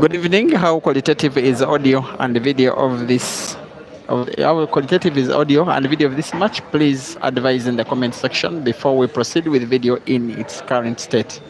Good evening. How qualitative is audio and video of this? How qualitative is audio and video of this match? Please advise in the comment section before we proceed with video in its current state.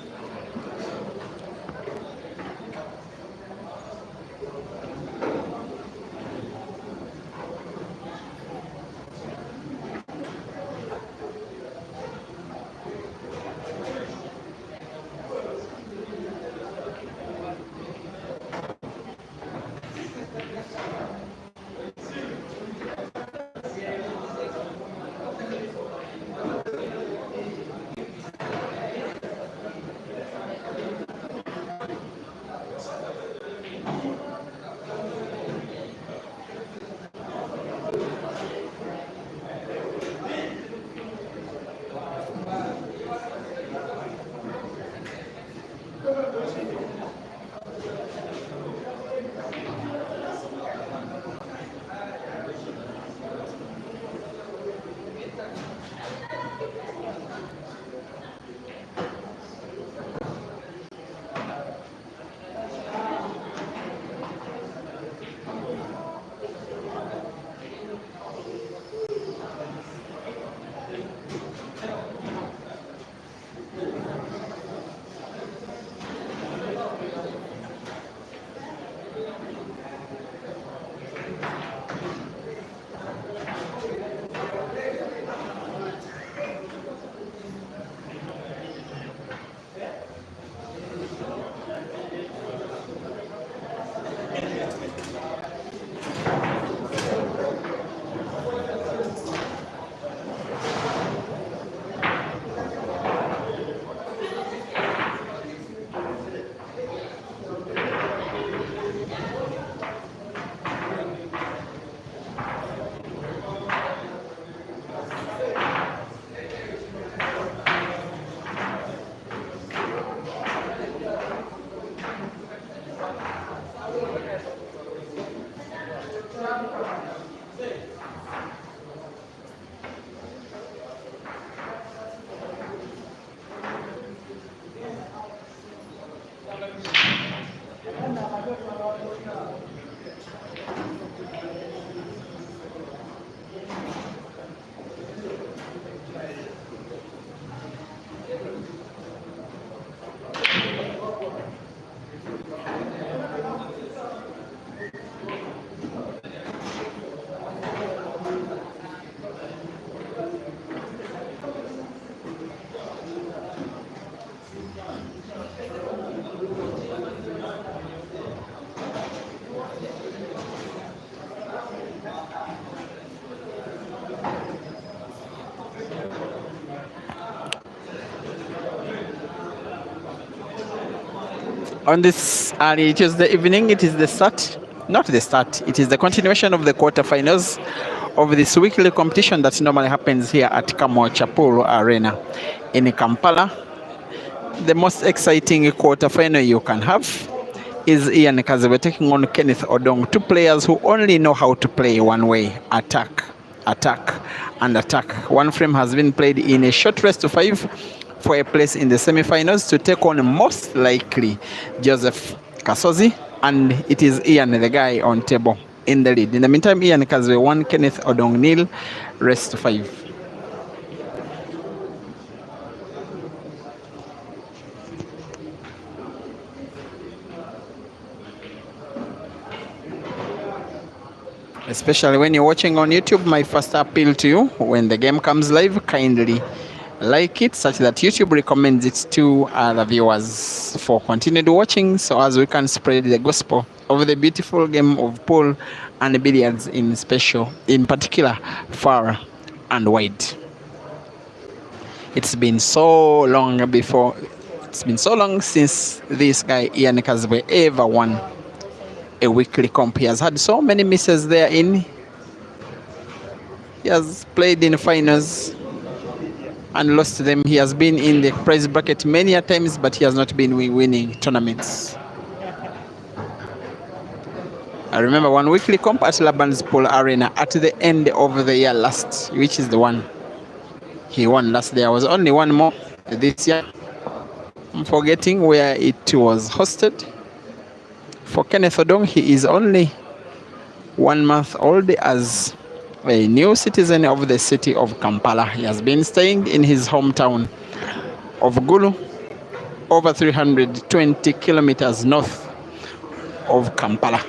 On this early Tuesday evening, it is the start, not the start, it is the continuation of the quarterfinals of this weekly competition that normally happens here at KAMWOKYA Pool Arena in Kampala. The most exciting quarterfinal you can have is Kazibwe taking on Kenneth Odong, two players who only know how to play one way: attack, attack, and attack. One frame has been played in a short race to 5 for a place in the semi-finals to take on most likely Joseph Kasozi, and it is Ian, the guy on table, in the lead. In the meantime, Ian Kazibwe 1, Kenneth Odong 0, race to 5. Especially when you're watching on YouTube, my first appeal to you, when the game comes live, kindly like it such that YouTube recommends it to other viewers for continued watching, so as we can spread the gospel of the beautiful game of pool and billiards in particular, far and wide. It's been so long since this guy Ian Kazibwe ever won a weekly comp. He has had so many misses therein. He has played in finals and lost to them. He has been in the prize bracket many a times, but he has not been winning tournaments. I remember one weekly comp at Laban's Pool Arena at the end of the year last, which is the one he won last. There was only one more this year. I'm forgetting where it was hosted. For Kenneth Odong, he is only 1 month old as a new citizen of the city of Kampala. He has been staying in his hometown of Gulu, over 320 kilometers north of Kampala.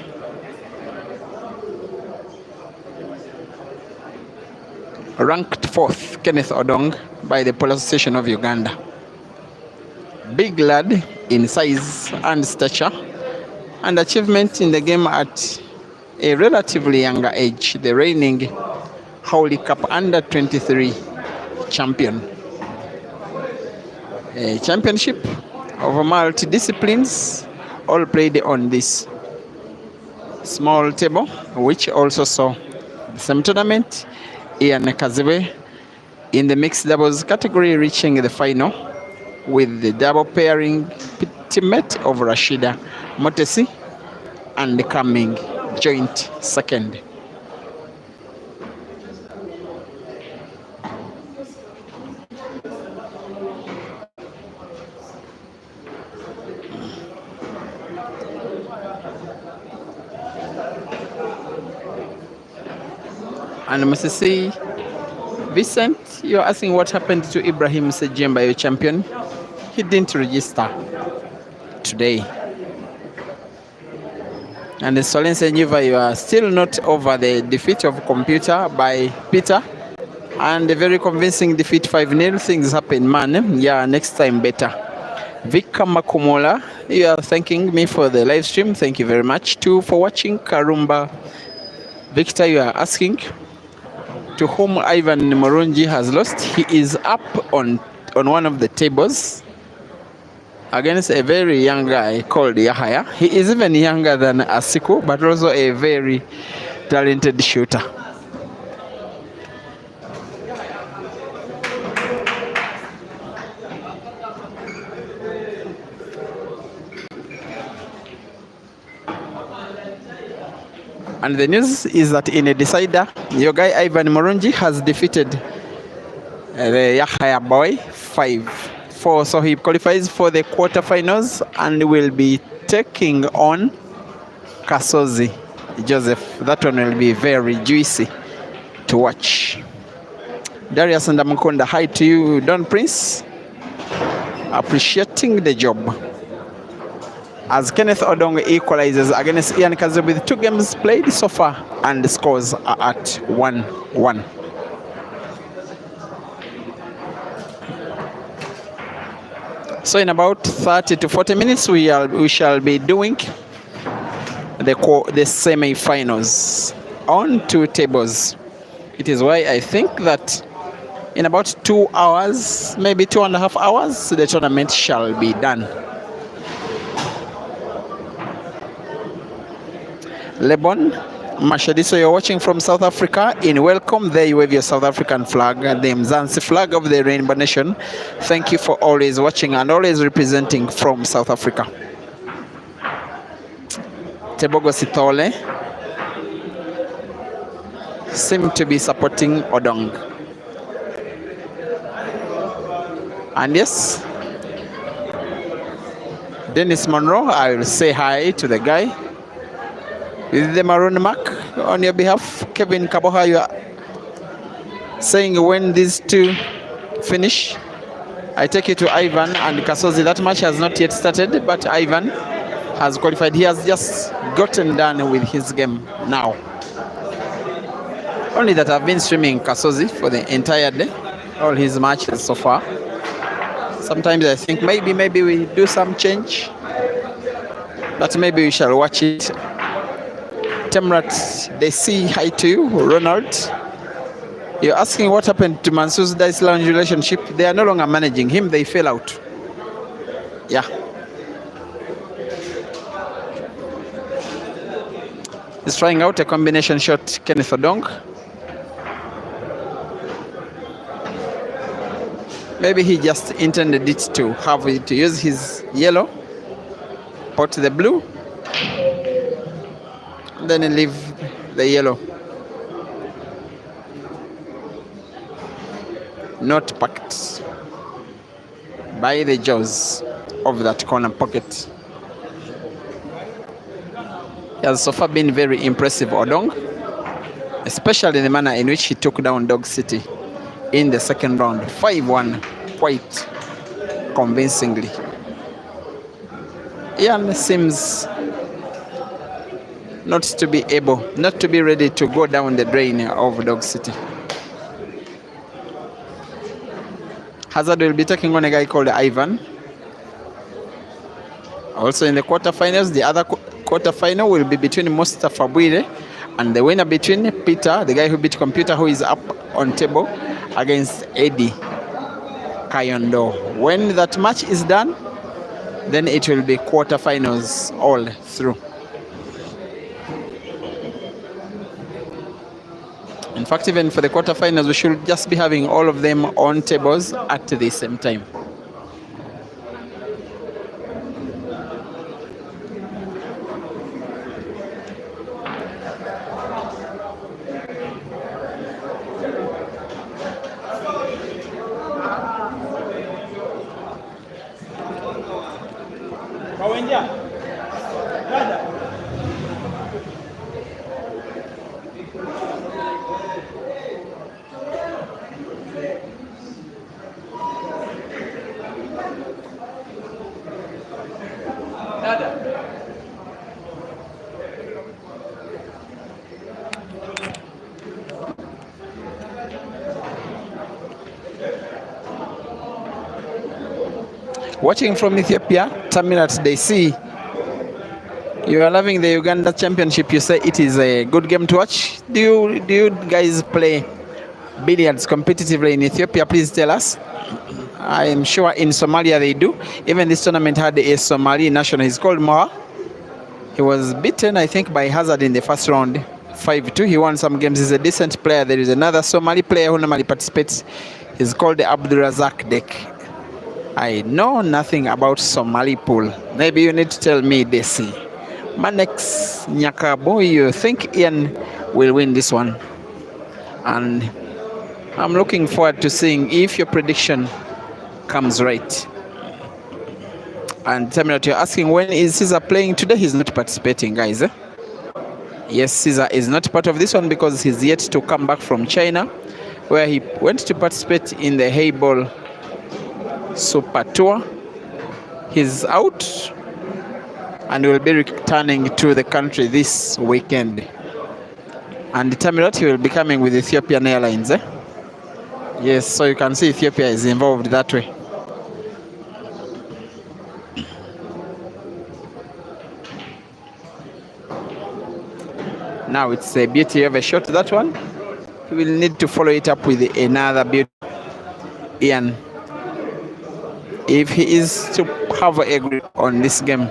Ranked 4th, Kenneth Odong, by the Police Association of Uganda. Big lad in size and stature, and achievement in the game at a relatively younger age, the reigning Holy Cup under 23 champion. A championship of multi-disciplines, all played on this small table, which also saw the same tournament, Ian Kazibwe in the mixed doubles category reaching the final with the double pairing teammate of Rashida Motesi and coming joint second. And Mr. C. Vincent, you're asking what happened to Ibrahim Sejemba, your champion. He didn't register today. And the Solen Senyiva, you are still not over the defeat of Computer by Peter. And a very convincing defeat 5-0. Things happen, man. Yeah, next time better. Vika Makumola, you are thanking me for the live stream. Thank you very much too for watching. Karumba Victor, you are asking to whom Ivan Morunji has lost. He is up on one of the tables against a very young guy called Yahaya. He is even younger than Asiku, but also a very talented shooter. And the news is that in a decider, your guy Ivan Morunji has defeated the Yahaya boy 5-4. So he qualifies for the quarterfinals and will be taking on Kasozi Joseph. That one will be very juicy to watch. Darius and Amukunda, hi to you, Don Prince. Appreciating the job. As Kenneth Odong equalizes against Ian Kazibwe with 2 games played so far, and the scores are at 1-1. So in about 30 to 40 minutes, we shall be doing the semi-finals on 2 tables. It is why I think that in about 2 hours, maybe 2.5 hours, the tournament shall be done. Lebon Mashadiso, you're watching from South Africa. In welcome, there you wave your South African flag, the Mzansi flag of the Rainbow Nation. Thank you for always watching and always representing from South Africa. Tebogo Sithole seem to be supporting Odong. And yes, Dennis Monroe, I will say hi to the guy with the maroon mark on your behalf. Kevin Kaboha, you are saying when these 2 finish, I take you to Ivan and Kasozi. That match has not yet started, but Ivan has qualified. He has just gotten done with his game now. Only that I've been streaming Kasozi for the entire day, all his matches so far. Sometimes I think maybe we do some change, but maybe we shall watch it. Temrat, they see hi to you. Ronald, you're asking what happened to Mansour's Dice Lounge relationship. They are no longer managing him. They fell out. Yeah. He's trying out a combination shot, Kenneth Odong. Maybe he just intended it to have it to use his yellow, put the blue, then leave the yellow. Not packed by the jaws of that corner pocket. He has so far been very impressive, Odong, especially the manner in which he took down Dog City in the second round, 5-1, quite convincingly. Ian seems not to be ready to go down the drain of Dog City. Hazard will be taking on a guy called Ivan. Also in the quarterfinals, the other quarterfinal will be between Mustafa Bwire and the winner between Peter, the guy who beat Computer, who is up on table, against Eddie Kayondo. When that match is done, then it will be quarterfinals all through. In fact, even for the quarterfinals, we should just be having all of them on tables at the same time. Watching from Ethiopia, Tamirat, they see you are loving the Uganda Championship. You say it is a good game to watch. Do you guys play billiards competitively in Ethiopia? Please tell us. I am sure in Somalia they do. Even this tournament had a Somali national. He's called Moha. He was beaten, I think, by Hazard in the first round, 5-2. He won some games. He's a decent player. There is another Somali player who normally participates. He's called Abdurazak Dek. I know nothing about Somali pool. Maybe you need to tell me, Desi. Manex Nyakabo, you think Ian will win this one? And I'm looking forward to seeing if your prediction comes right. And tell me what you're asking, when is Caesar playing today? He's not participating, guys. Yes, Caesar is not part of this one because he's yet to come back from China, where he went to participate in the Hayball Super Tour. He's out and will be returning to the country this weekend. And tell me what, he will be coming with Ethiopian Airlines. Yes, so you can see Ethiopia is involved that way. Now it's a beauty of a shot, that one. He will need to follow it up with another beauty. Ian, if he is to have a grip on this game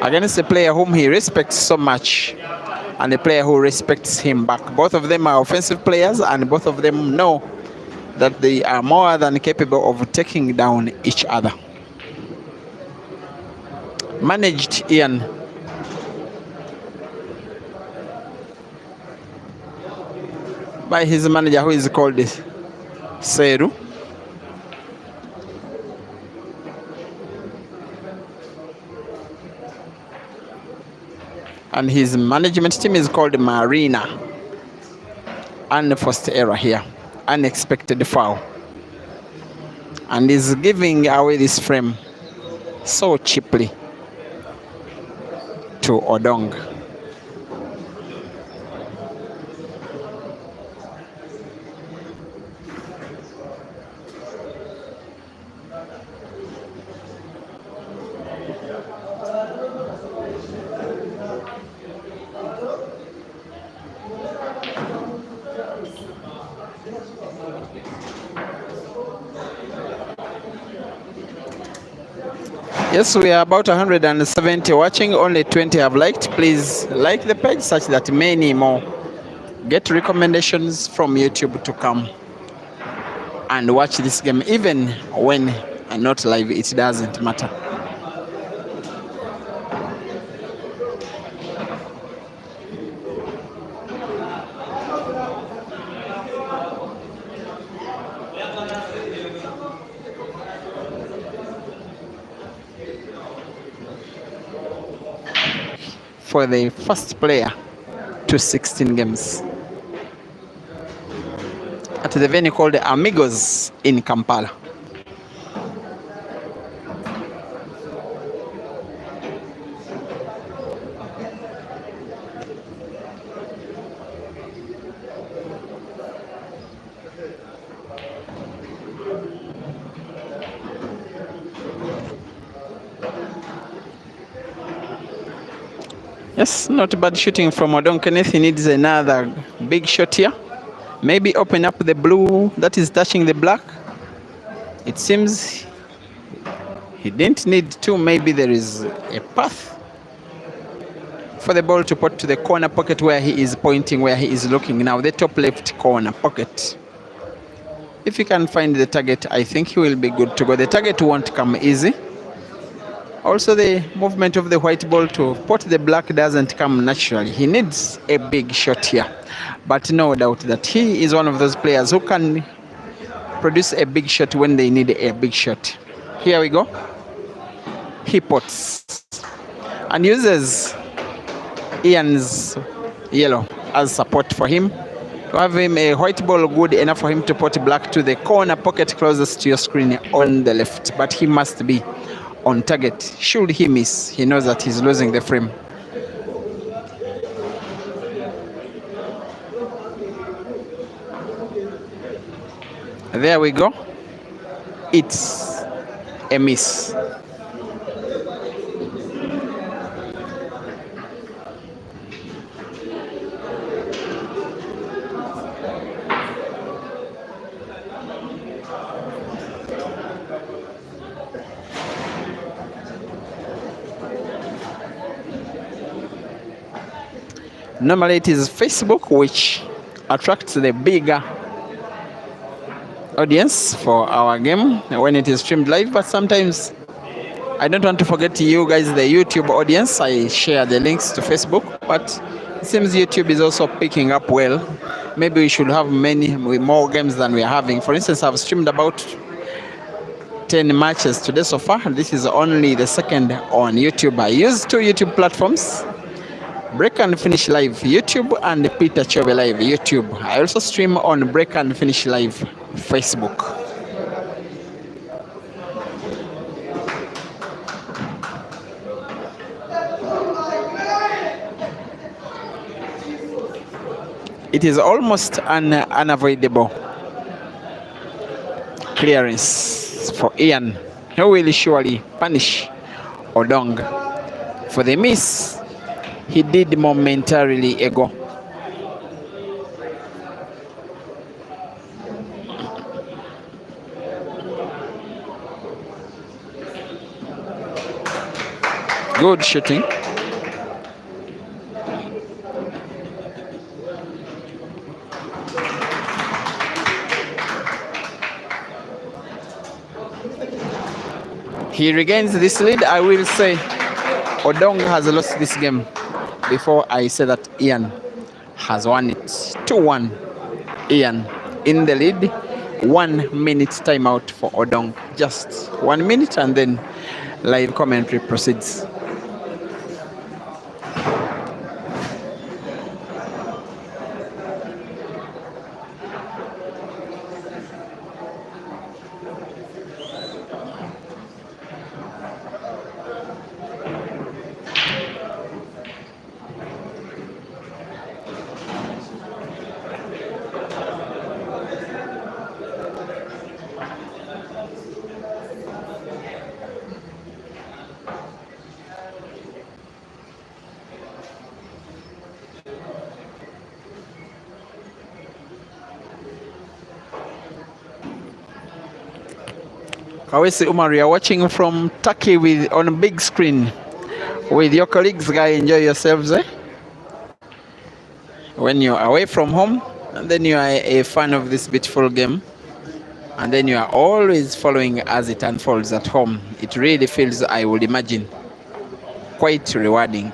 against a player whom he respects so much and a player who respects him back. Both of them are offensive players and both of them know that they are more than capable of taking down each other. Managed Ian. By his manager, who is called Seru. And his management team is called Marina. Unforced error here. Unexpected foul. And is giving away this frame so cheaply to Odong. Yes, we are about 170 watching, only 20 have liked. Please like the page such that many more get recommendations from YouTube to come and watch this game, even when not live, it doesn't matter. for the first player to 16 games at the venue called Amigos in Kampala. Yes, not bad shooting from Odong. Kenneth, he needs another big shot here. Maybe open up the blue that is touching the black. It seems he didn't need to. Maybe there is a path for the ball to put to the corner pocket where he is pointing, where he is looking now, the top left corner pocket. If he can find the target, I think he will be good to go. The target won't come easy. Also, the movement of the white ball to put the black doesn't come naturally. He needs a big shot here. But no doubt that he is one of those players who can produce a big shot when they need a big shot. Here we go. He puts and uses Ian's yellow as support for him. To have him a white ball good enough for him to put black to the corner pocket closest to your screen on the left. But he must be on target. Should he miss, he knows that he's losing the frame. There we go. It's a miss. Normally it is Facebook which attracts the bigger audience for our game when it is streamed live, but sometimes I don't want to forget you guys, the YouTube audience. I share the links to Facebook, but it seems YouTube is also picking up well. Maybe we should have many more games than we are having. For instance, I've streamed about 10 matches today so far. This is only the second on YouTube. I use 2 YouTube platforms, Break and Finish Live YouTube and Peter Chove Live YouTube. I also stream on Break and Finish Live Facebook. It is almost an unavoidable clearance for Ian. He will surely punish Odong for the miss he did momentarily ago. Good shooting. He regains this lead. I will say Odong has lost this game before I say that Ian has won it. 2-1. Ian in the lead. 1 minute timeout for Odong. Just 1 minute and then live commentary proceeds. Kawesi Umar, you are watching from Turkey on a big screen with your colleagues. Guys, enjoy yourselves, eh? When you're away from home, and then you are a fan of this beautiful game, and then you are always following as it unfolds at home. It really feels, I would imagine, quite rewarding.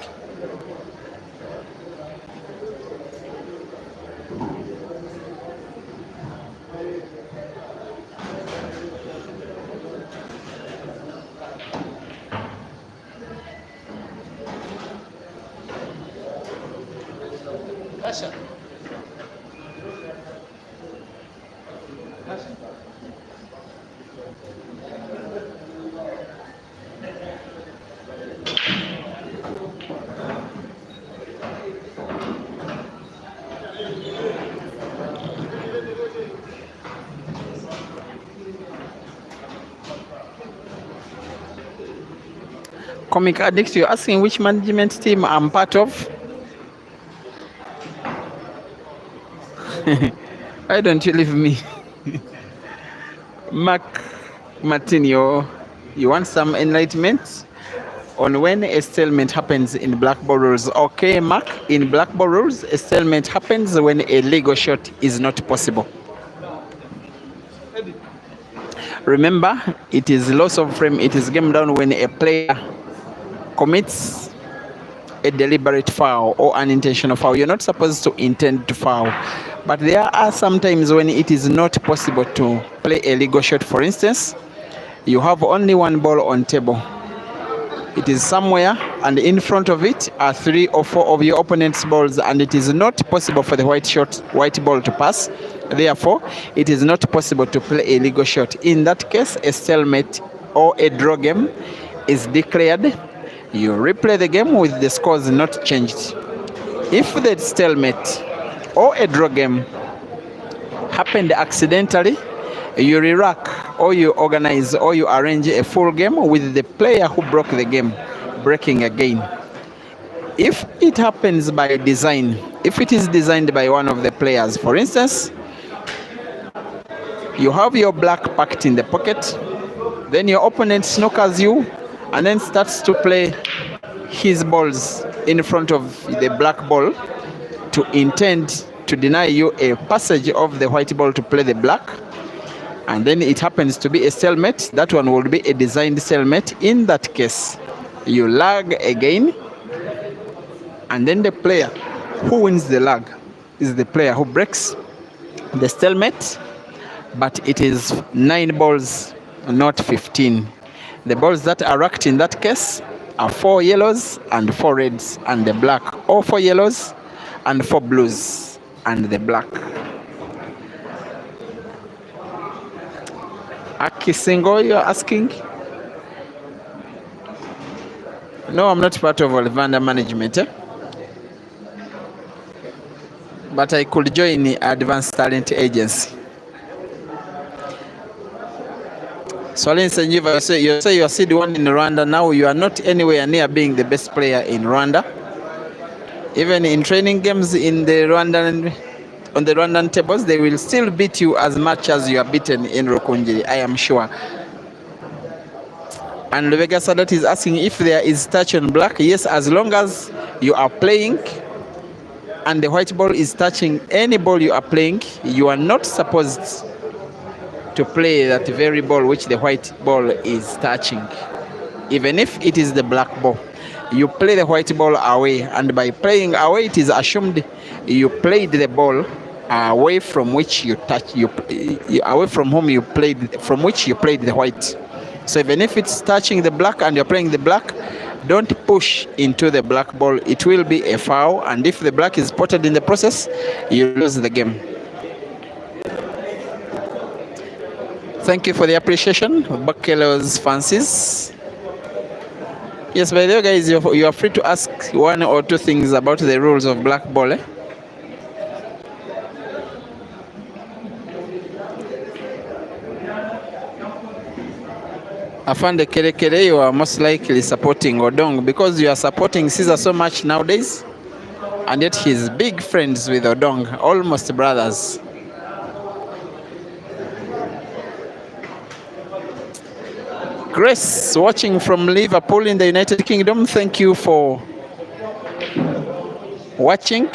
Comic Addict, you're asking which management team I'm part of? Why don't you leave me? Mark Martin, you want some enlightenment on when a stalemate happens in black ball rules? Okay, Mark, in black ball rules, a stalemate happens when a legal shot is not possible. Remember, it is loss of frame, it is game down when a player commits a deliberate foul or unintentional foul. You're not supposed to intend to foul, but there are some times when it is not possible to play a legal shot. For instance, you have only one ball on table. It is somewhere, and in front of it are 3 or 4 of your opponent's balls, and it is not possible for the white ball to pass. Therefore, it is not possible to play a legal shot. In that case, a stalemate or a draw game is declared. You replay the game with the scores not changed. If the stalemate or a draw game happened accidentally, you re-rack or you organize or you arrange a full game with the player who broke the game breaking again. If it happens by design, if it is designed by one of the players, for instance, you have your black packed in the pocket, then your opponent snookers you and then starts to play his balls in front of the black ball to intend to deny you a passage of the white ball to play the black, and then it happens to be a stalemate, that one will be a designed stalemate. In that case, you lag again, and then the player who wins the lag is the player who breaks the stalemate, but it is 9 balls, not 15. The balls that are racked in that case are 4 yellows and 4 reds and the black, or 4 yellows and 4 blues and the black. Aki Singo, you're asking? No, I'm not part of Olivanda management, but I could join the Advanced Talent Agency. So you say you are seed 1 in Rwanda. Now you are not anywhere near being the best player in Rwanda. Even in training games on the Rwandan tables, they will still beat you as much as you are beaten in Rukunjiri, I am sure. And Lubega Sadat is asking if there is touch on black. Yes, as long as you are playing and the white ball is touching any ball you are playing, you are not supposed to play that very ball which the white ball is touching, even if it is the black ball. You play the white ball away, and by playing away, it is assumed you played the ball away from which you touch, away from whom you played, from which you played the white. So even if it's touching the black and you're playing the black, don't push into the black ball. It will be a foul, and if the black is spotted in the process, you lose the game. Thank you for the appreciation, Bakelo's fancies. Yes, by the way, guys, you are free to ask 1 or 2 things about the rules of black ball. Afande Kere, you are most likely supporting Odong because you are supporting Caesar so much nowadays, and yet he's big friends with Odong, almost brothers. Grace, watching from Liverpool in the United Kingdom, thank you for watching.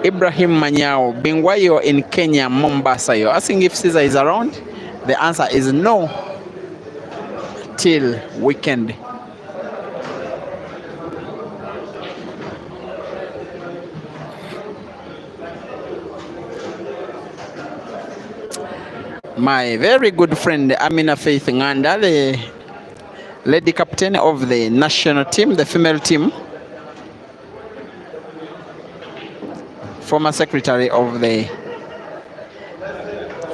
Ibrahim Manyao, Bingwayo in Kenya, Mombasa. You're asking if Caesar is around? The answer is no, till weekend. My very good friend Amina Faith Nganda, lady captain of the national team, the female team, former secretary of the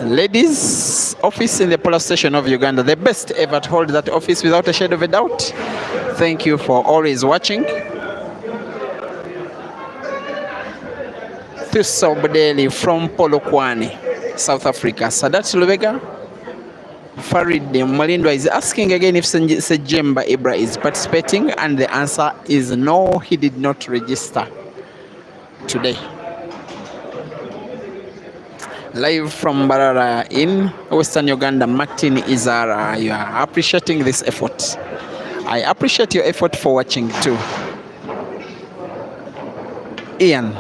ladies office in the police station of Uganda, the best ever to hold that office without a shadow of a doubt. Thank you for always watching. Thuso Budeli from Polokwane, South Africa. Sadat Lubega. Farid Malindwa is asking again if Sejemba Ibra is participating, and the answer is no, he did not register today. Live from Barara in Western Uganda, Martin Izara, you are appreciating this effort. I appreciate your effort for watching too. Ian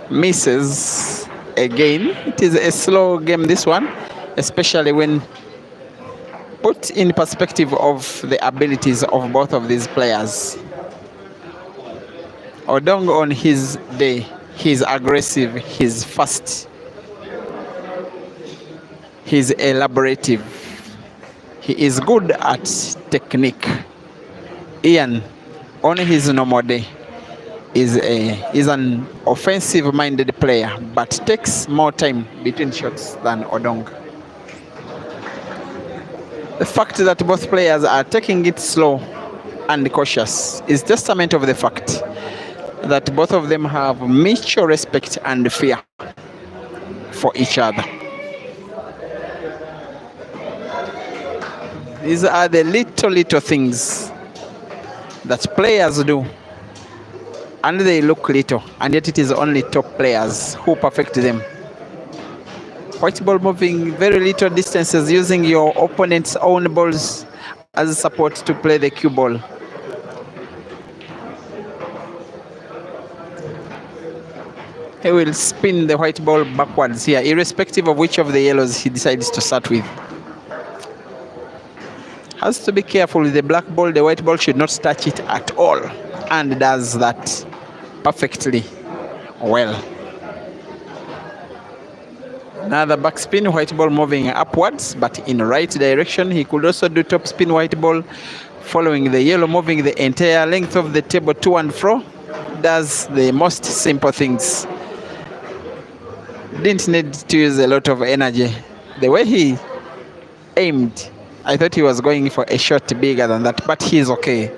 misses again. It is a slow game, this one, especially when put in perspective of the abilities of both of these players. Odong on his day, he's aggressive, he's fast, he's elaborative, he is good at technique. Ian on his normal day is an offensive minded player, but takes more time between shots than Odong. The fact that both players are taking it slow and cautious is testament of the fact that both of them have mutual respect and fear for each other. These are the little things that players do, and they look little, and yet it is only top players who perfect them. White ball moving very little distances, using your opponent's own balls as support to play the cue ball. He will spin the white ball backwards here, irrespective of which of the yellows he decides to start with. Has to be careful with the black ball. The white ball should not touch it at all, and does that perfectly well. Another backspin, white ball moving upwards, but in right direction. He could also do top spin white ball, following the yellow, moving the entire length of the table to and fro. Does the most simple things. Didn't need to use a lot of energy. The way he aimed, I thought he was going for a shot bigger than that, but he's okay.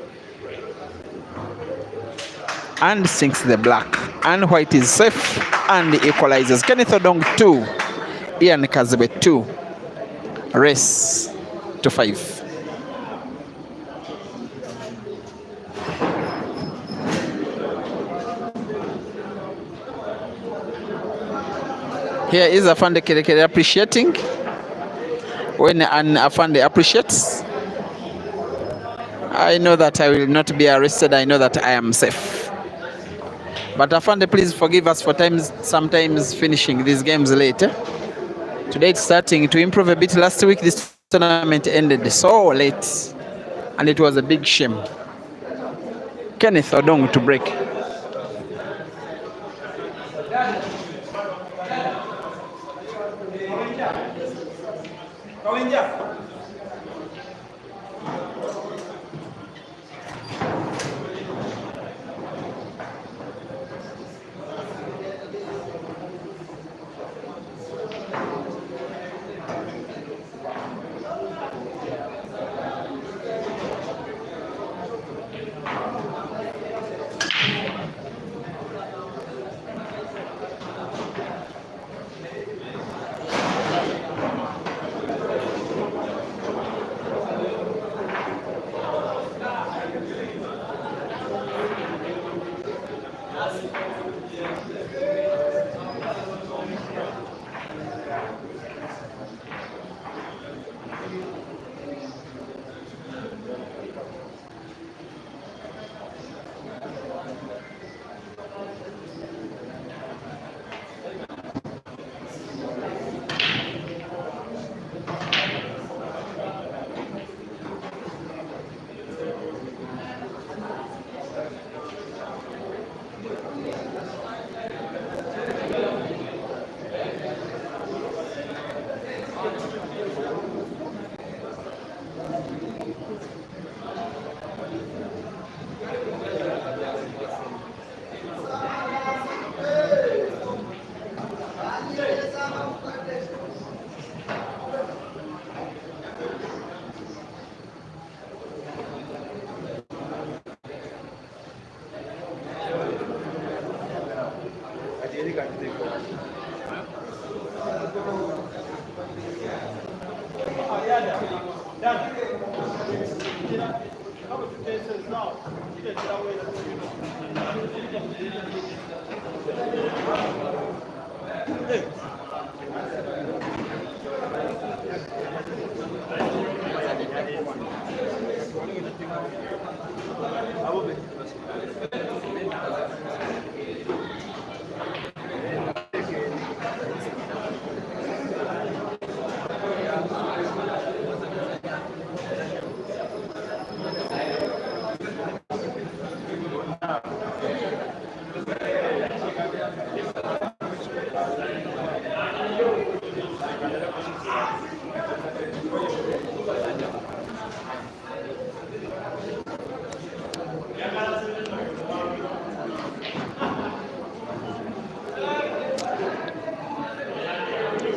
And sinks the black, and white is safe and equalizes. Kenneth Odong 2, Ian Kazibwe 2, race to 5. Here is Afande Kerekere appreciating. When an Afande appreciates, I know that I will not be arrested. I know that I am safe. But Afande, please forgive us for sometimes finishing these games later. Today it's starting to improve a bit. Last week this tournament ended so late, and it was a big shame. Kenneth Odong to break.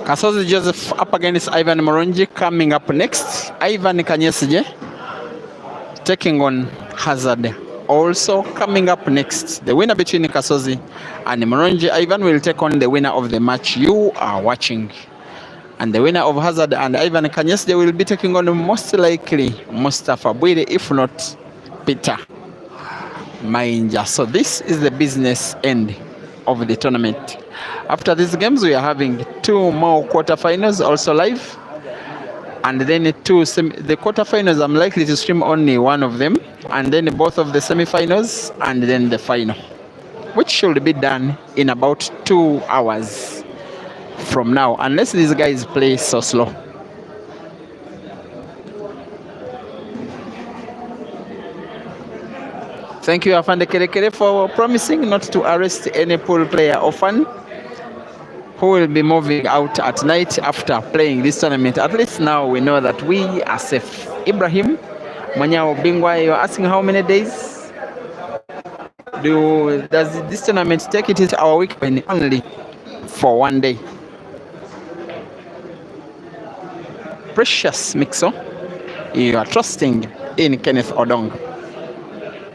Kasozi Joseph up against Ivan Moronji. Coming up next, Ivan Kanyesije taking on Hazard. Also coming up next, the winner between Kasozi and Moronji Ivan will take on the winner of the match you are watching. And the winner of Hazard and Ivan Kanyesije will be taking on most likely Mustafa Bwire, if not Peter Mainja. So this is the business end of the tournament. After these games, we are having two more quarterfinals also live, and then the quarterfinals I'm likely to stream only one of them, and then both of the semifinals, and then the final, which should be done in about 2 hours from now, unless these guys play so slow. Thank you, Afande Kerekere, for promising not to arrest any pool player or fan who will be moving out at night after playing this tournament. At least now we know that we are safe. Ibrahim Manyao Bingwa, you're asking how many days does this tournament take? It is our weekend only for 1 day. Precious Mixo, you are trusting in Kenneth Odong.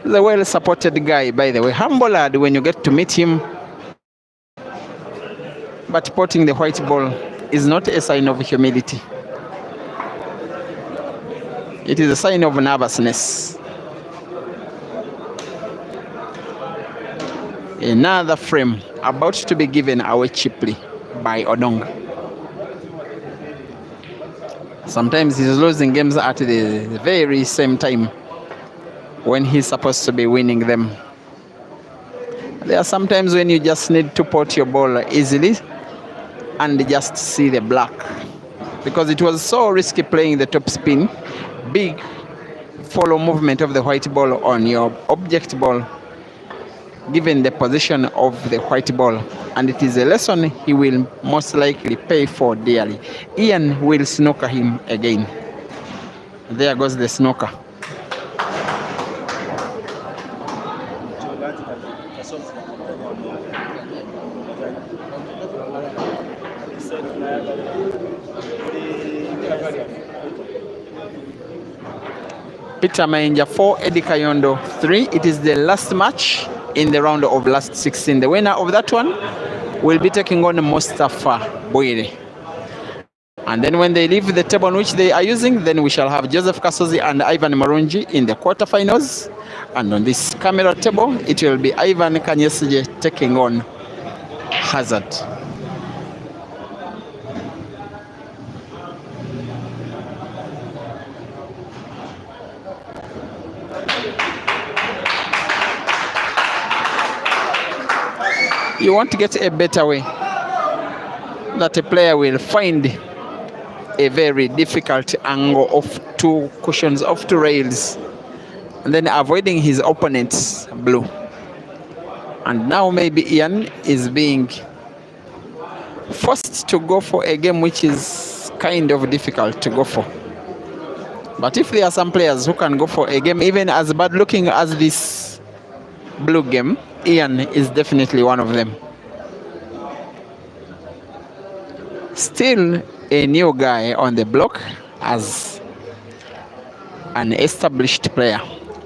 The well-supported guy, by the way. Humble lad when you get to meet him. But potting the white ball is not a sign of humility. It is a sign of nervousness. Another frame about to be given away cheaply by Odong. Sometimes he's losing games at the very same time when he's supposed to be winning them. There are some times when you just need to pot your ball easily and just see the black, because it was so risky playing the top spin, big follow movement of the white ball on your object ball, given the position of the white ball, and it is a lesson he will most likely pay for dearly. Ian will snooker him again. There goes the snooker. Peter Mainja 4, Eddie Kayondo 3. It is the last match in the round of last 16. The winner of that one will be taking on Mustafa Bwire. And then when they leave the table on which they are using, then we shall have Joseph Kasozi and Ivan Moronji in the quarterfinals. And on this camera table, it will be Ivan Kanyesije taking on Hazard. You want to get a better way that a player will find a very difficult angle of 2 cushions, of 2 rails, and then avoiding his opponent's blue. And now maybe Ian is being forced to go for a game which is kind of difficult to go for. But if there are some players who can go for a game even as bad looking as this blue game, Ian is definitely one of them. Still a new guy on the block as an established player.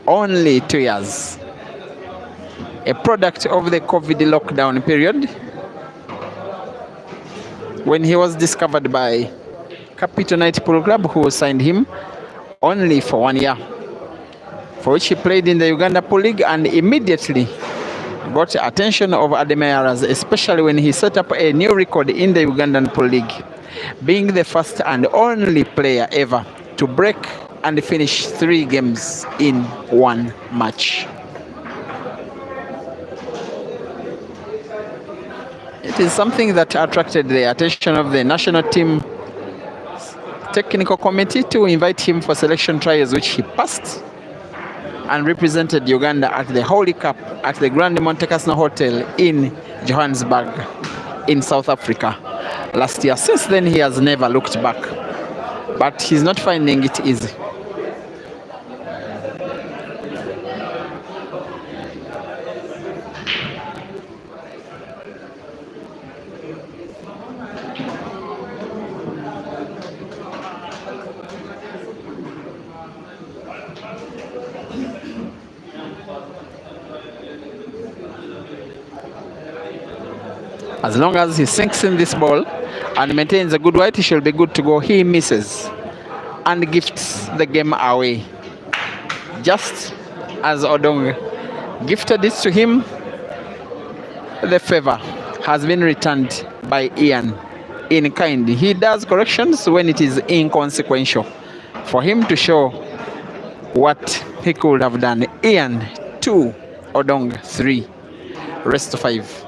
Only 2 years. A product of the COVID lockdown period when he was discovered by Capital Night Polo Club, who signed him only for 1 year, for which he played in the Uganda Pool League and immediately got the attention of admirers, especially when he set up a new record in the Ugandan Pool League, being the first and only player ever to break and finish 3 games in 1 match. It is something that attracted the attention of the national team technical committee to invite him for selection trials, which he passed, and represented Uganda at the Holy Cup at the Grand Monte Casino Hotel in Johannesburg in South Africa last year. Since then, he has never looked back, but he's not finding it easy. As long as he sinks in this ball and maintains a good weight, he should be good to go. He misses and gifts the game away. Just as Odong gifted it to him, the favor has been returned by Ian in kind. He does corrections when it is inconsequential for him to show what he could have done. Ian 2, Odong 3, rest 5.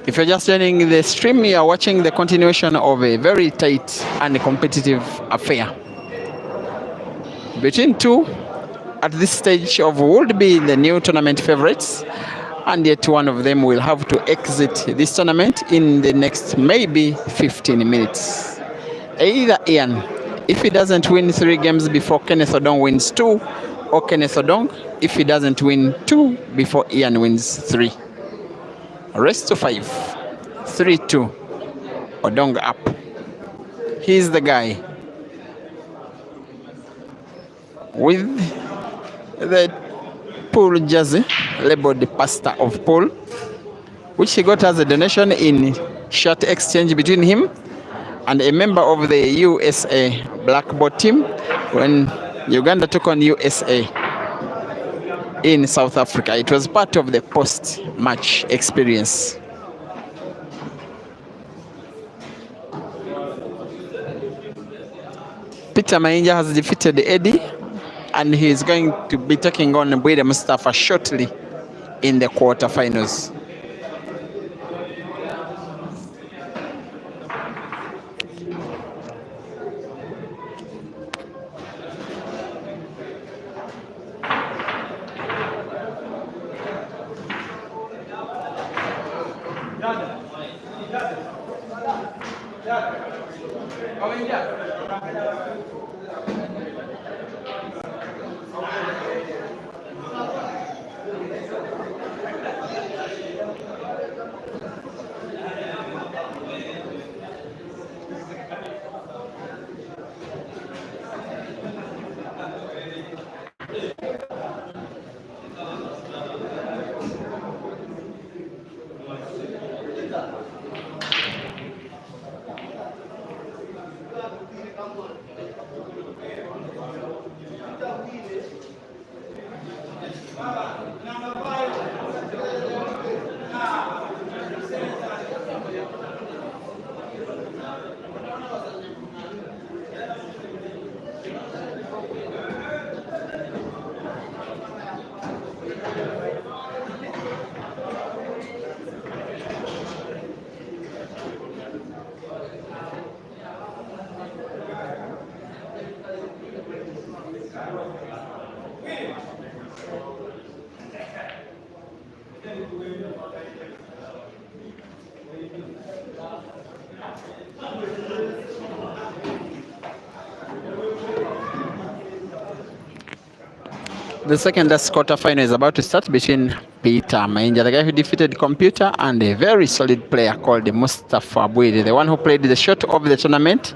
If you're just joining the stream, you are watching the continuation of a very tight and competitive affair between two at this stage of would be the new tournament favorites, and yet one of them will have to exit this tournament in the next maybe 15 minutes. Either Ian, if he doesn't win 3 games before Kenneth Odong wins 2, or Kenneth Odong if he doesn't win 2 before Ian wins 3. Rest to 5. 3-2. Odong up. He's the guy with the pool jersey labeled Pastor of Pool, which he got as a donation in shirt exchange between him and a member of the USA blackboard team when Uganda took on USA in South Africa. It was part of the post-match experience. Peter Mainja has defeated Eddie, and he is going to be taking on Bwire Mustafa shortly in the quarterfinals. The second last quarterfinal is about to start between Peter Mainja, the guy who defeated Computer, and a very solid player called Mustafa Bwire, the one who played the short of the tournament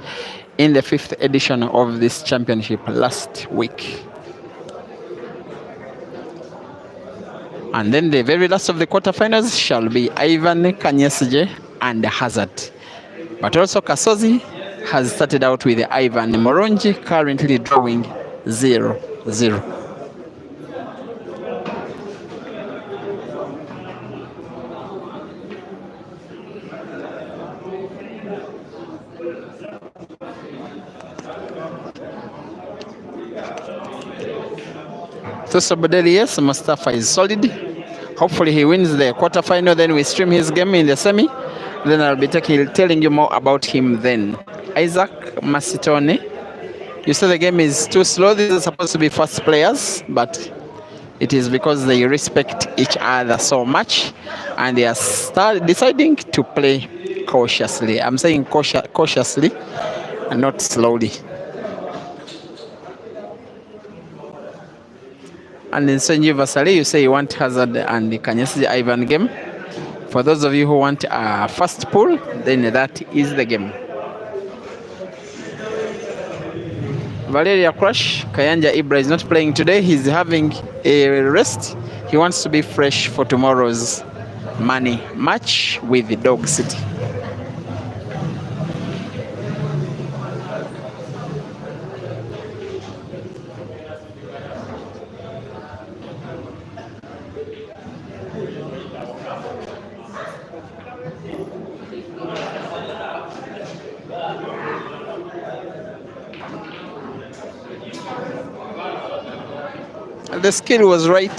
in the 5th edition of this championship last week. And then the very last of the quarterfinals shall be Ivan Kanyesije and Hazard. But also Kasozi has started out with Ivan Moronji, currently drawing 0-0. So yes, Mustafa is solid. Hopefully he wins the quarterfinal, then we stream his game in the semi. Then I'll be telling you more about him then. Isaac Masitone, you say the game is too slow. These are supposed to be fast players, but it is because they respect each other so much and they are deciding to play cautiously. I'm saying cautiously and not slowly. And in Senji Vasali, you say you want Hazard and the Kanyesi Ivan game. For those of you who want a fast pull, then that is the game. Valeria Crush, Kayanja Ibra is not playing today. He's having a rest. He wants to be fresh for tomorrow's money match with the Dog City. The skill was right,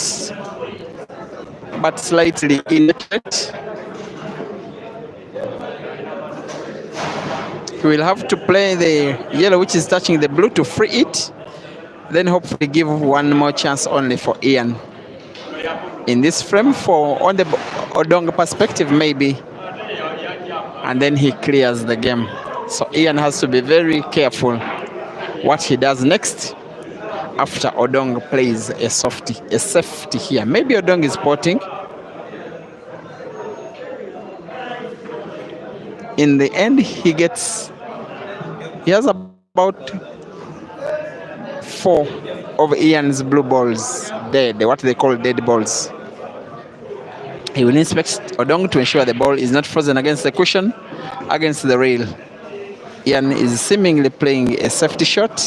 but slightly inaccurate. He will have to play the yellow, which is touching the blue, to free it. Then hopefully give one more chance only for Ian. In this frame, for on the Odong perspective, maybe. And then he clears the game. So Ian has to be very careful what he does next. After Odong plays a safety here. Maybe Odong is potting. In the end, he gets He has about 4 of Ian's blue balls dead, what they call dead balls. He will inspect Odong to ensure the ball is not frozen against the cushion, against the rail. Ian is seemingly playing a safety shot.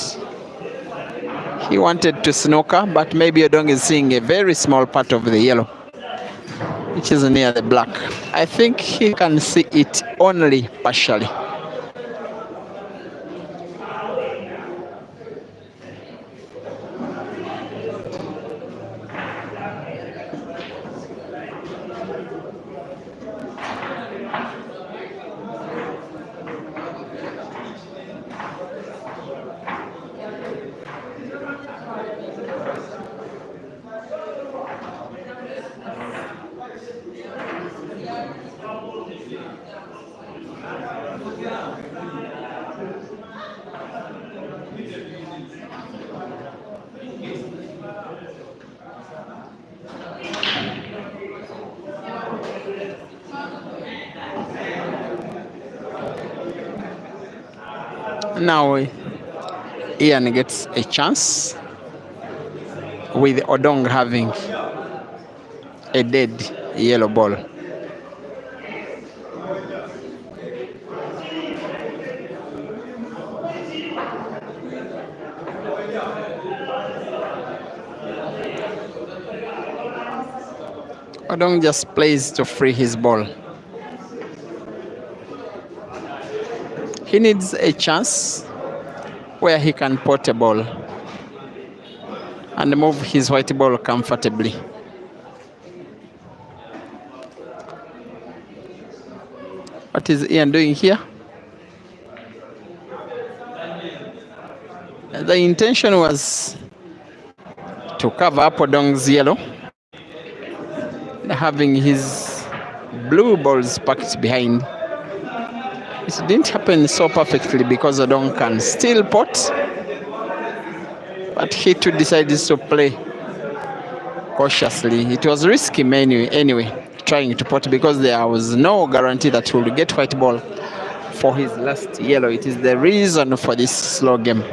He wanted to snooker, but maybe Odong is seeing a very small part of the yellow, which is near the black. I think he can see it only partially. Now Ian gets a chance with Odong having a dead yellow ball. Odong just plays to free his ball. He needs a chance where he can pot a ball and move his white ball comfortably. What is Ian doing here? The intention was to cover up Odong's yellow, having his blue balls packed behind. It didn't happen so perfectly because Odong can still pot, but he too decided to play cautiously. It was risky anyway, trying to pot because there was no guarantee that he would get white ball for his last yellow. It is the reason for this slow game.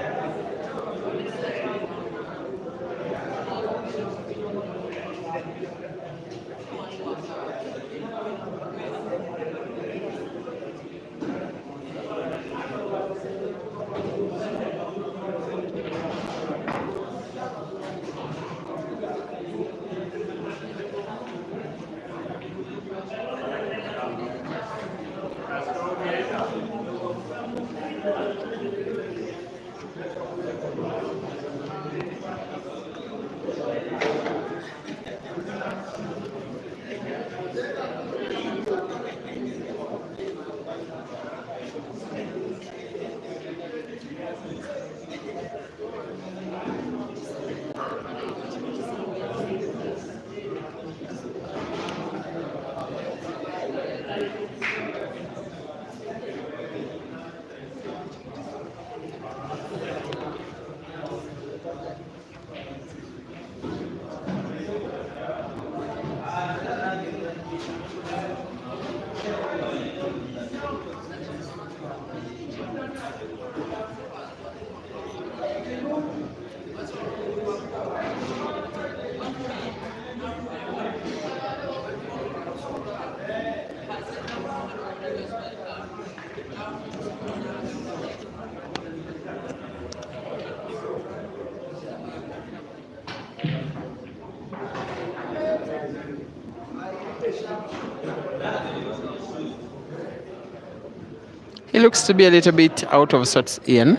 He looks to be a little bit out of sorts, Ian.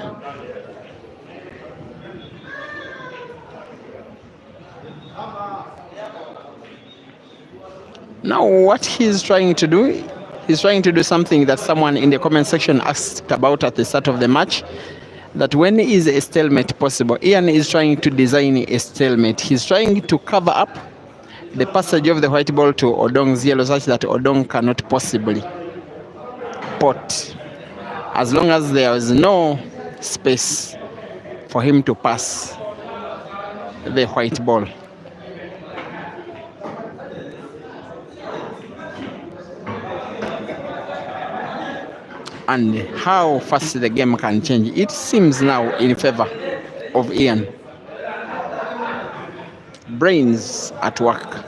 Now what he's trying to do, he's trying to do something that someone in the comment section asked about at the start of the match, that when is a stalemate possible? Ian is trying to design a stalemate. He's trying to cover up the passage of the white ball to Odong's yellow such that Odong cannot possibly pot, as long as there is no space for him to pass the white ball. and how fast the game can change. It seems now in favor of Ian. Brains at work.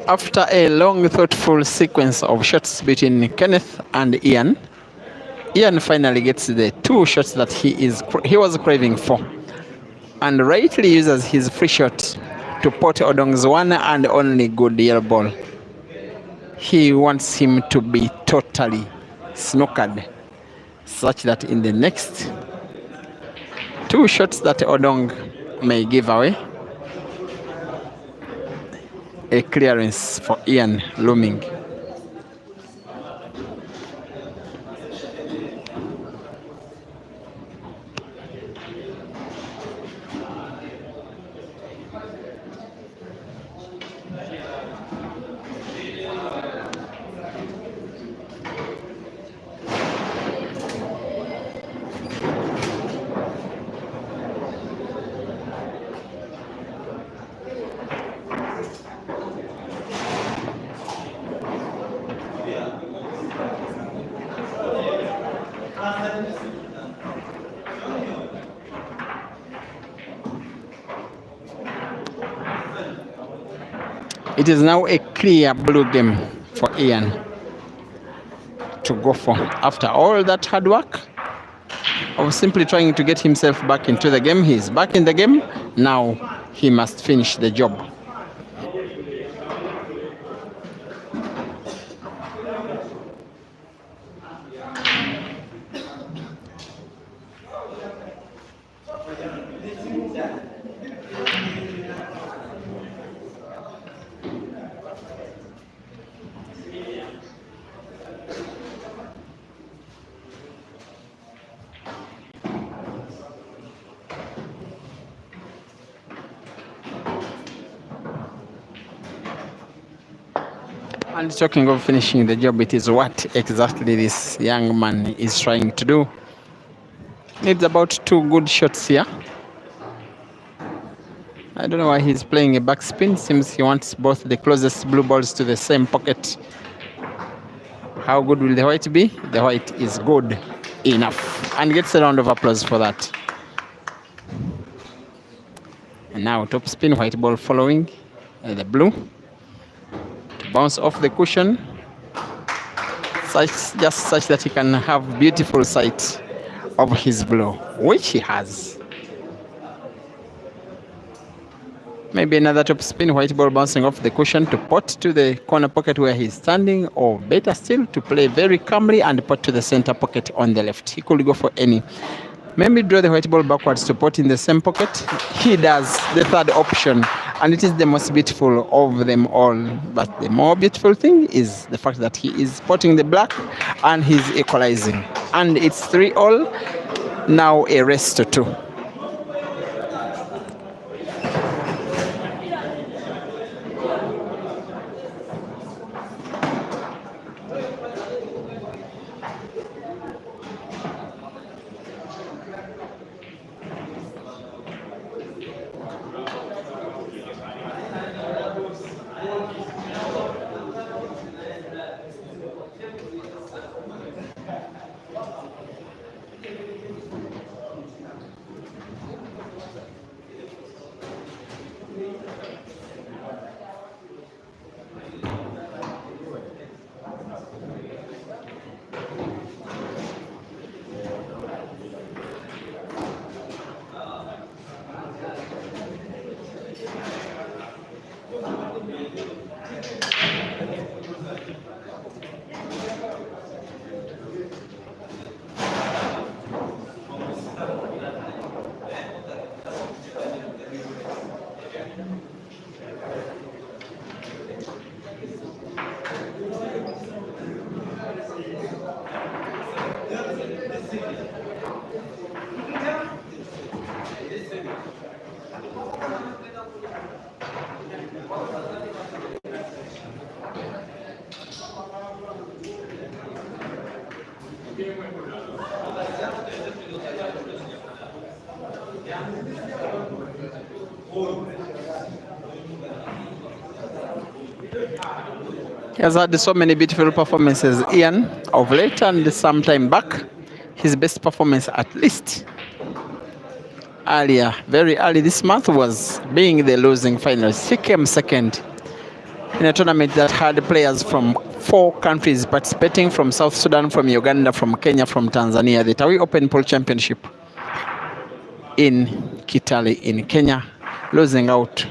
After a long, thoughtful sequence of shots between Kenneth and Ian, Ian finally gets the 2 shots that he was craving for, and rightly uses his free shot to pot Odong's one and only good yellow ball. He wants him to be totally snookered, such that in the next 2 shots that Odong may give away, a clearance for Ian looming. It is now a clear blue game for Ian to go for. After all that hard work of simply trying to get himself back into the game, he is back in the game. Now he must finish the job. And talking of finishing the job, it is what exactly this young man is trying to do. Needs about 2 good shots here. I don't know why he's playing a backspin. Seems he wants both the closest blue balls to the same pocket. How good will the white be? The white is good enough and gets a round of applause for that. And now top spin, white ball following the blue. Bounce off the cushion, just such that he can have beautiful sight of his blue, which he has. Maybe another top spin, white ball bouncing off the cushion to pot to the corner pocket where he's standing, or better still, to play very calmly and pot to the center pocket on the left. He could go for any. Maybe draw the white ball backwards to pot in the same pocket. He does the third option, and it is the most beautiful of them all. But the more beautiful thing is the fact that he is potting the black and he's equalizing. And it's 3-all, now a race to 2. He has had so many beautiful performances, Ian, of late and some time back. His best performance, at least earlier, very early this month, was being the losing finalist. He came second in a tournament that had players from 4 countries participating, from South Sudan, from Uganda, from Kenya, from Tanzania. The Tawi Open Pool Championship in Kitale in Kenya, losing out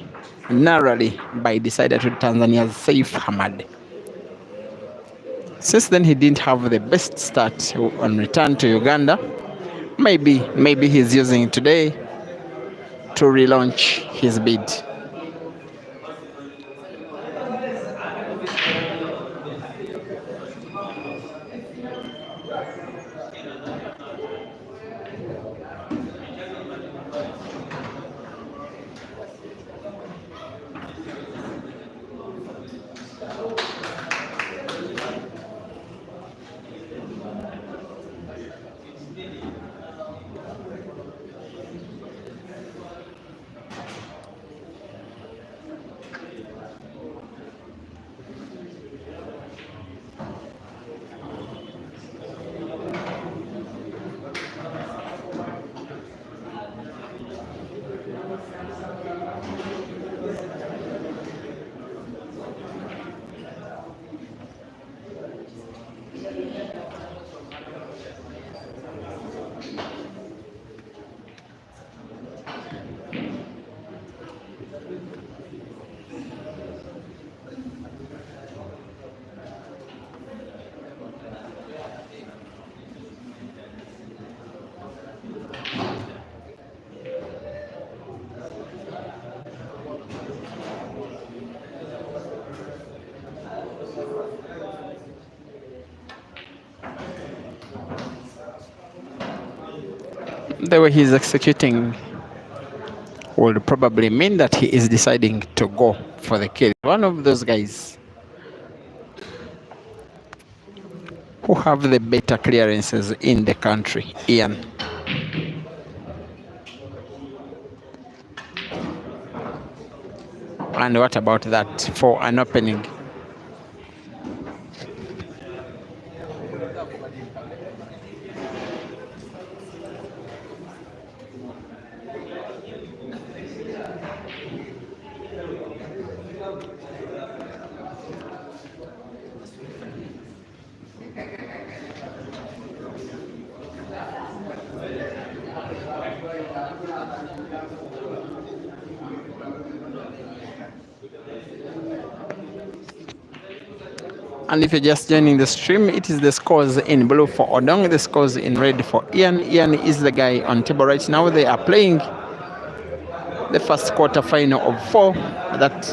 narrowly by decider to Tanzania's Saif Hamad. Since then, he didn't have the best start on return to Uganda. Maybe he's using today to relaunch his bid. The way he's executing will probably mean that he is deciding to go for the kill. One of those guys who have the better clearances in the country, Ian. And what about that for an opening? And if you're just joining the stream, it is the scores in blue for Odong, the scores in red for Ian. Ian is the guy on table right now. They are playing the first quarter final of 4 that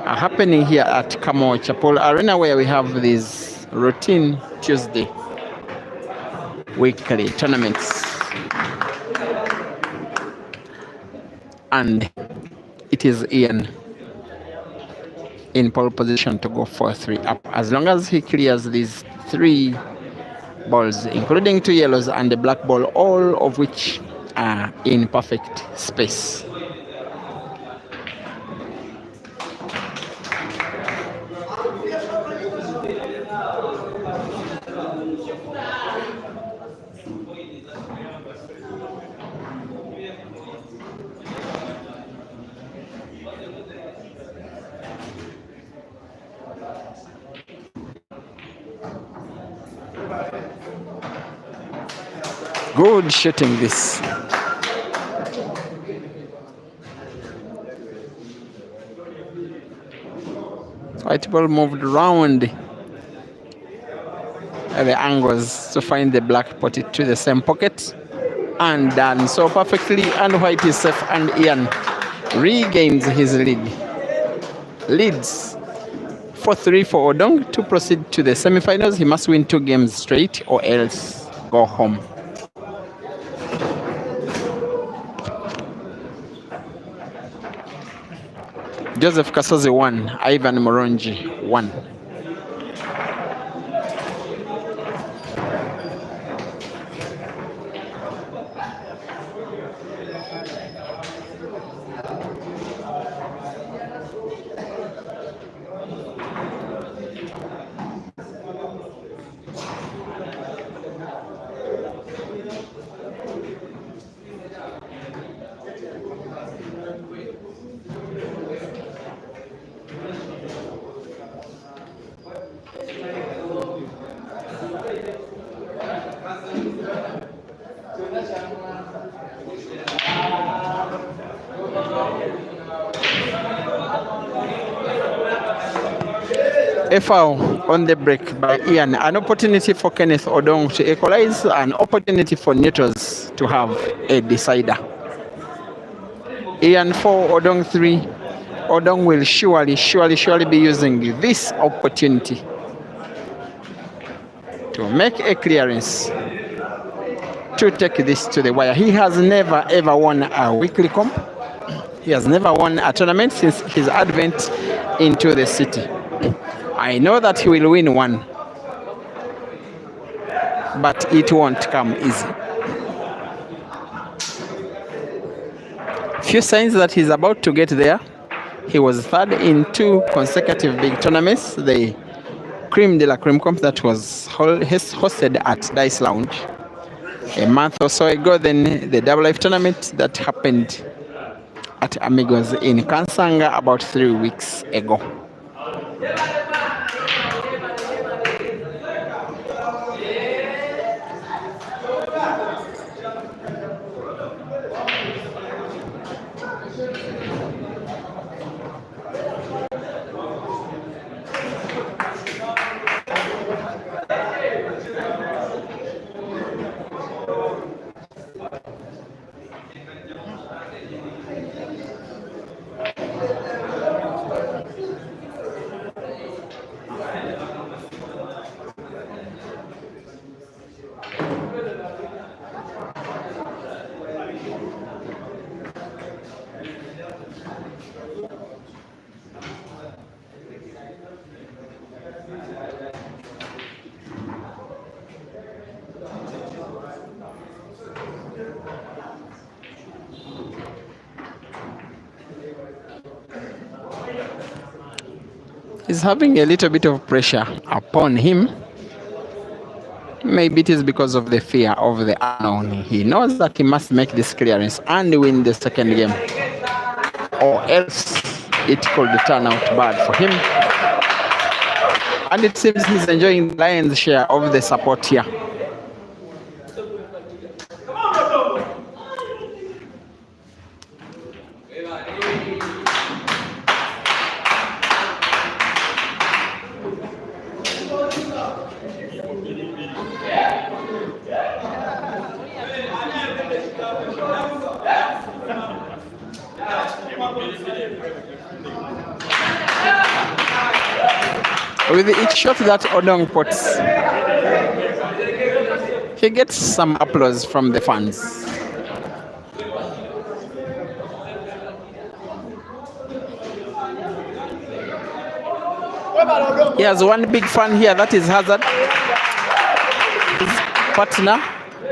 are happening here at KAMWOKYA Pool Arena, where we have these routine Tuesday weekly tournaments. And it is Ian in pole position to go for 3 up, as long as he clears these 3 balls, including 2 yellows and a black ball, all of which are in perfect space. Good shooting this. White ball moved around the angles to find the black, put it to the same pocket, and done so perfectly. And white is safe, and Ian regains his leads 4-3 for Odong to proceed to the semifinals. He must win 2 games straight or else go home. Joseph Kasozi 1, Ivan Moronji 1. A foul on the break by Ian. An opportunity for Kenneth Odong to equalize, an opportunity for neutrals to have a decider. Ian 4, Odong 3. Odong will surely be using this opportunity to make a clearance to take this to the wire. He has never ever won a weekly comp. He has never won a tournament since his advent into the city. I know that he will win one, but it won't come easy. Few signs that he's about to get there. He was third in 2 consecutive big tournaments. The Creme de la Creme Comp that was hosted at Dice Lounge a month or so ago. Then the Double Life tournament that happened at Amigos in Kansanga about 3 weeks ago. He's having a little bit of pressure upon him. Maybe it is because of the fear of the unknown. He knows that he must make this clearance and win the second game, or else it could turn out bad for him. And it seems he's enjoying the lion's share of the support here. With each shot that Odong puts, he gets some applause from the fans. He has one big fan here, that is Hazard. His partner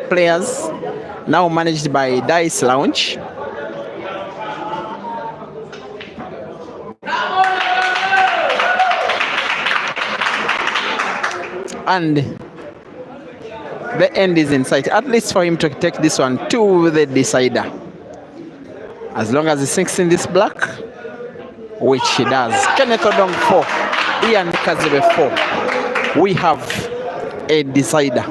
players, now managed by Dice Lounge. And the end is in sight, at least for him to take this one to the decider. As long as he sinks in this black, which he does. Kenneth Odong 4, Ian Kazibwe 4. We have a decider.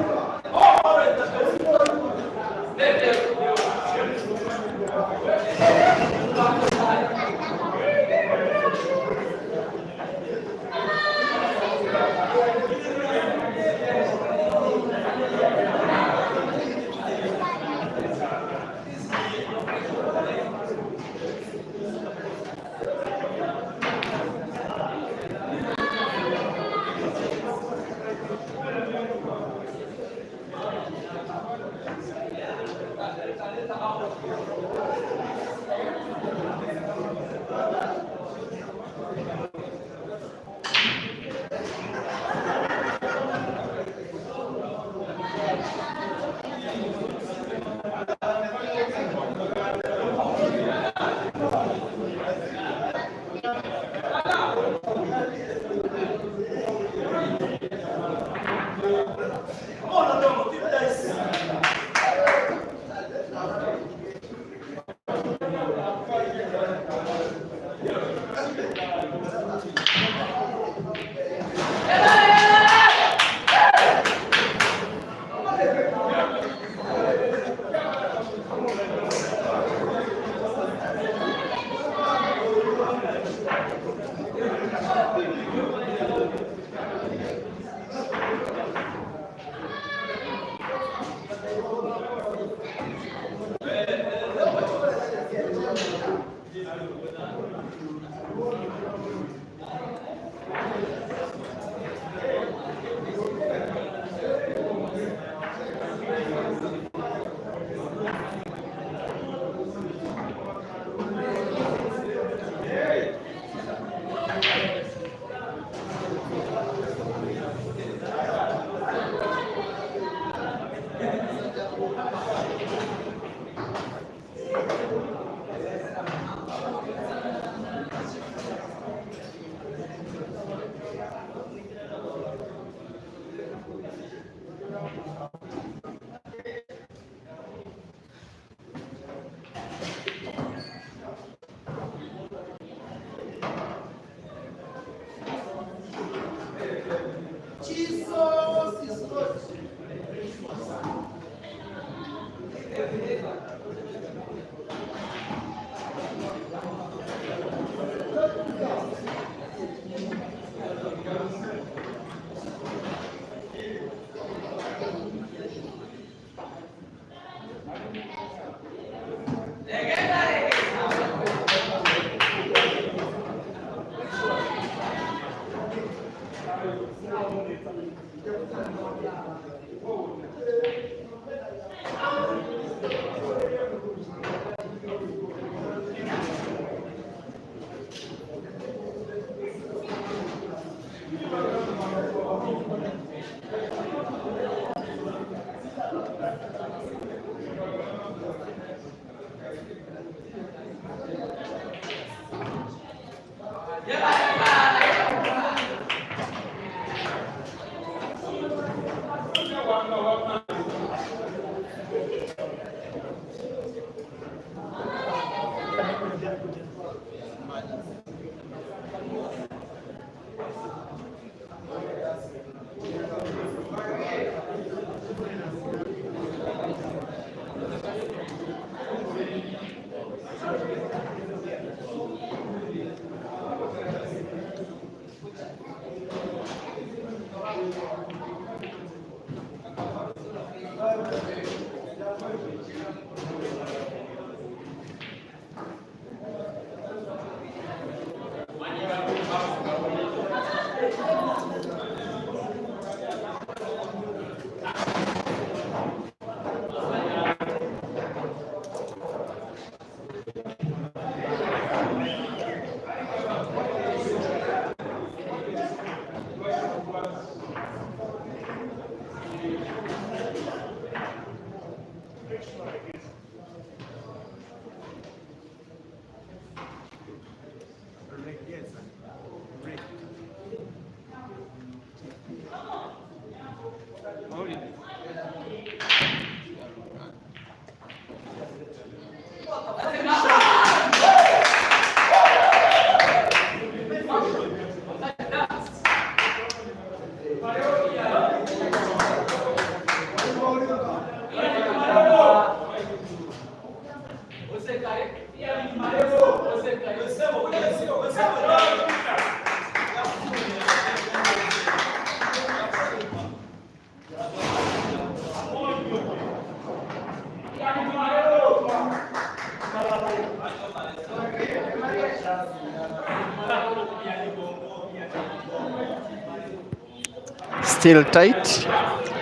Still tight,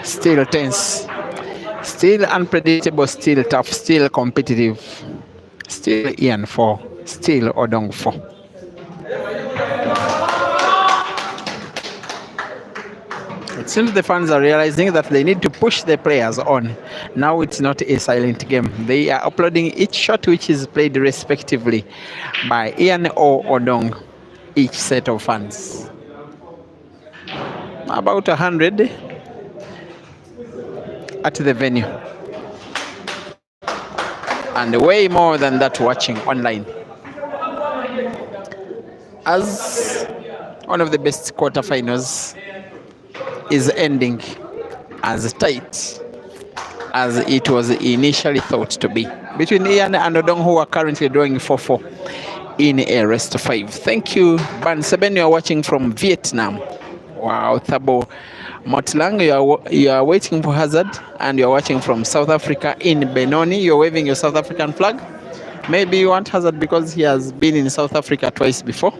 still tense. Still unpredictable, still tough, still competitive. Still Ian 4, still Odong 4. It seems the fans are realizing that they need to push the players on. Now it's not a silent game. They are uploading each shot which is played respectively by Ian or Odong, each set of fans. About 100 at the venue. And way more than that watching online. As one of the best quarterfinals is ending as tight as it was initially thought to be between Ian and Odong, who are currently drawing 4-4 in a rest of 5. Thank you, Ban Seben. You are watching from Vietnam. Wow, Thabo Motlang, you are waiting for Hazard, and you are watching from South Africa in Benoni. You're waving your South African flag. Maybe you want Hazard because he has been in South Africa twice before.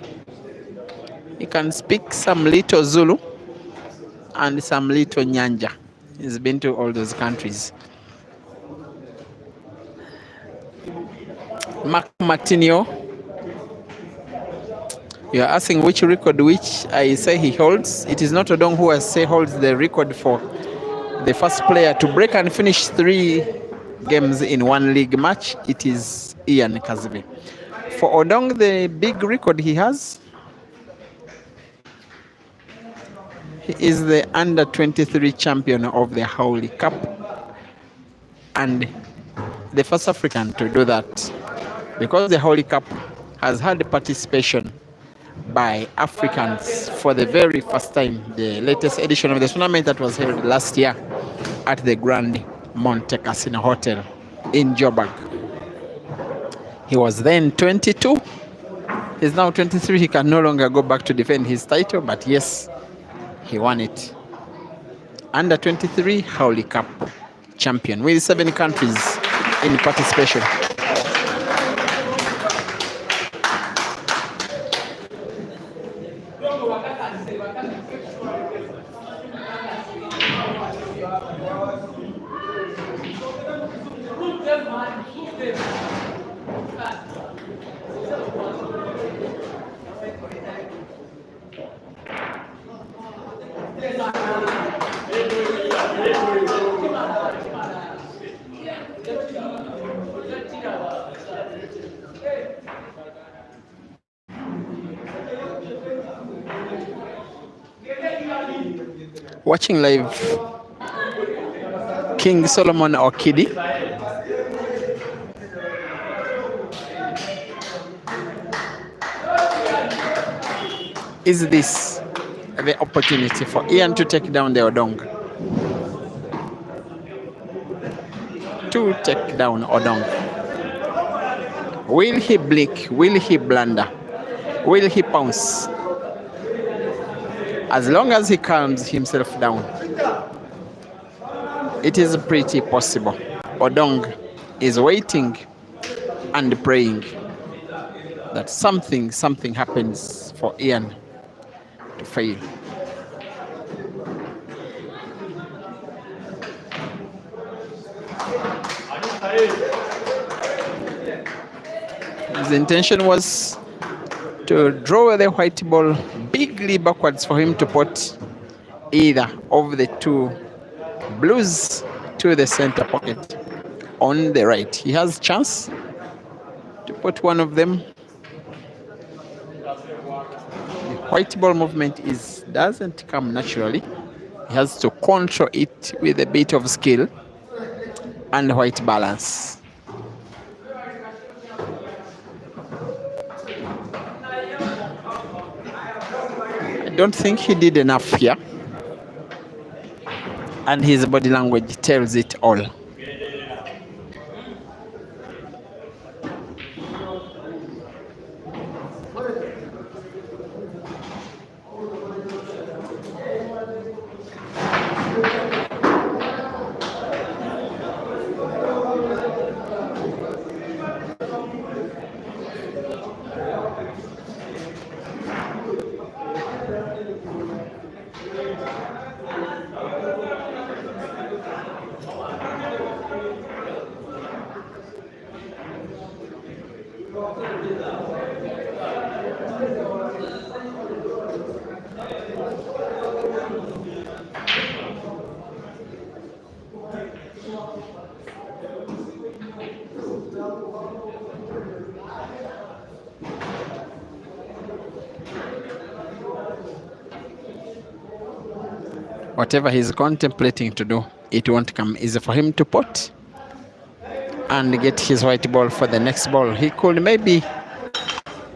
He can speak some little Zulu and some little Nyanja. He's been to all those countries. Mark Martinio, you are asking which record which I say he holds. It is not Odong who I say holds the record for the first player to break and finish 3 games in one league match. It is Ian Kazibwe. For Odong, the big record he has, he is the under-23 champion of the Howley Cup and the first African to do that, because the Howley Cup has had participation by Africans for the very first time. The latest edition of the tournament that was held last year at the Grand Monte Casino Hotel in Joburg. He was then 22. He's now 23. He can no longer go back to defend his title, but yes, he won it. Under 23 Howley Cup champion with 7 countries in participation. Watching live, King Solomon Okidi. Is this the opportunity for Ian to take down the Odong? To take down Odong. Will he blink? Will he blunder? Will he pounce? As long as he calms himself down, it is pretty possible. Odong is waiting and praying that something happens for Ian to fail. His intention was to draw the white ball bigly backwards for him to put either of the 2 blues to the center pocket on the right. He has chance to put one of them. The white ball movement doesn't come naturally. He has to control it with a bit of skill and white balance. I don't think he did enough here, and his body language tells it all. Whatever he's contemplating to do, it won't come easy for him to pot and get his white ball for the next ball. He could maybe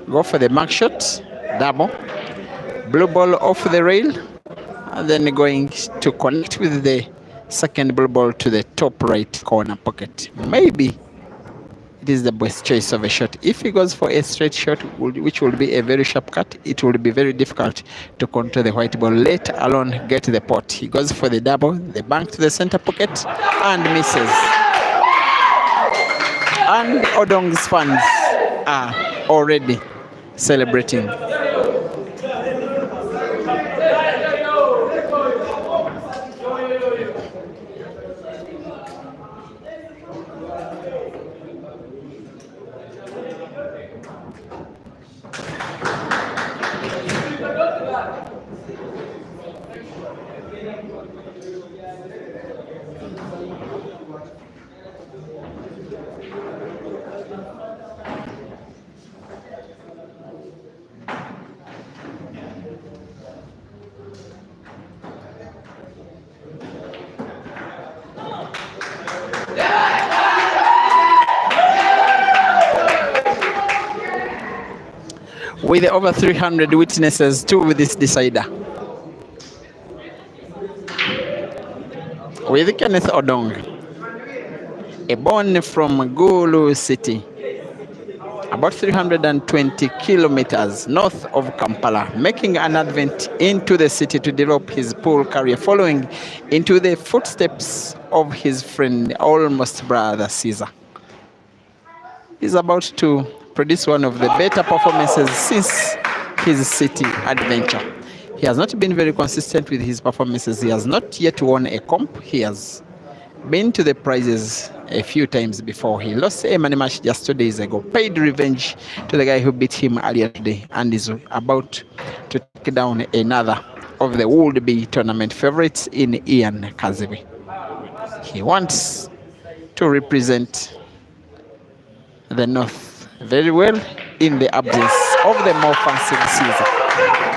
go for the mark shot, double, blue ball off the rail, and then going to connect with the second blue ball to the top right corner pocket. Maybe it is the best choice of a shot. If he goes for a straight shot, which will be a very sharp cut, it will be very difficult to control the white ball, let alone get the pot. He goes for the double, the bank to the center pocket, and misses. And Odong's fans are already celebrating. With over 300 witnesses to this decider. With Kenneth Odong, a born from Gulu City, about 320 kilometers north of Kampala, making an advent into the city to develop his pool career, following into the footsteps of his friend, almost brother Caesar. He's about to produce one of the better performances since his city adventure. He has not been very consistent with his performances. He has not yet won a comp. He has been to the prizes a few times before. He lost a money match just 2 days ago, paid revenge to the guy who beat him earlier today, and is about to take down another of the would-be tournament favorites in Ian Kazibwe. He wants to represent the North very well in the absence of the more fancy Caesar,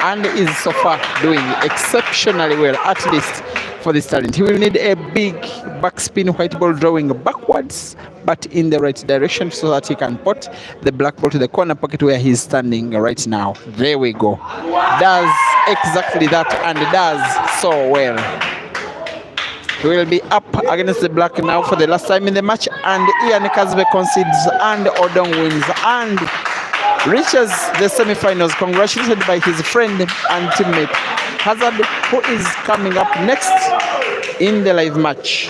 and is so far doing exceptionally well, at least for this talent. He will need a big backspin white ball drawing backwards but in the right direction so that he can pot the black ball to the corner pocket where he's standing right now. There we go. Does exactly that, and does so well. He will be up against the black now for the last time in the match, and Ian Kazibwe concedes and Odong wins and reaches the semi-finals, congratulated by his friend and teammate Hazard, who is coming up next in the live match.